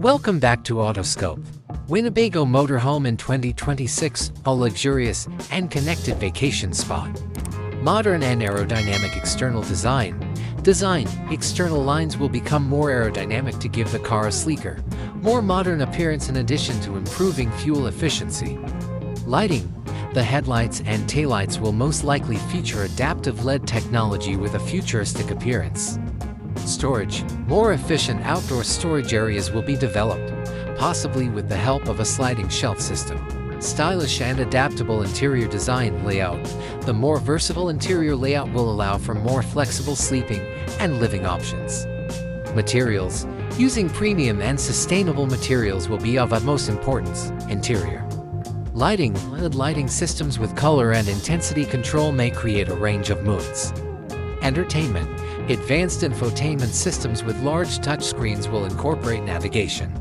Welcome back to Autoscope. Winnebago Motorhome in 2026, a luxurious and connected vacation spot. Modern and aerodynamic external design. External lines will become more aerodynamic to give the car a sleeker, more modern appearance in addition to improving fuel efficiency. Lighting. The headlights and taillights will most likely feature adaptive LED technology with a futuristic appearance. Storage. More efficient outdoor storage areas will be developed, possibly with the help of a sliding shelf system. Stylish and adaptable interior design layout. The more versatile interior layout will allow for more flexible sleeping and living options. Materials. Using premium and sustainable materials will be of utmost importance. Interior. Lighting. LED lighting systems with color and intensity control may create a range of moods. Entertainment. Advanced infotainment systems with large touchscreens will incorporate navigation,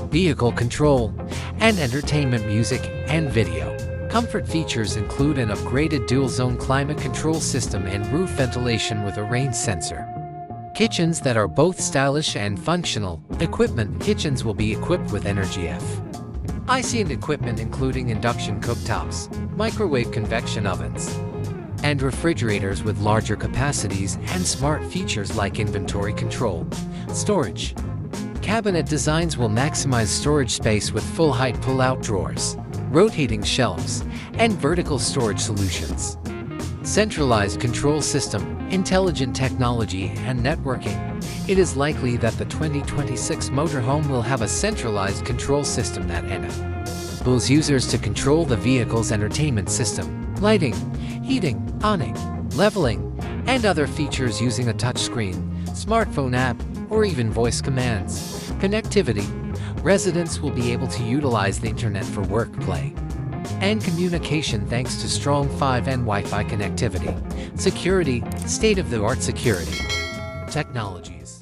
vehicle control, and entertainment music and video. Comfort features include an upgraded dual-zone climate control system and roof ventilation with a rain sensor. Kitchens that are both stylish and functional. Equipment. Kitchens will be equipped with EnergyF IC equipment including induction cooktops, microwave convection ovens, and refrigerators with larger capacities and smart features like inventory control. Storage. Cabinet designs will maximize storage space with full-height pull-out drawers, rotating shelves, and vertical storage solutions. Centralized control system, intelligent technology, and networking. It is likely that the 2026 motorhome will have a centralized control system that enables users to control the vehicle's entertainment system, lighting, heating, awning, leveling, and other features using a touchscreen, smartphone app, or even voice commands. Connectivity. Residents will be able to utilize the internet for work, play, and communication thanks to strong 5G and Wi-Fi connectivity. Security. State-of-the-art security technologies.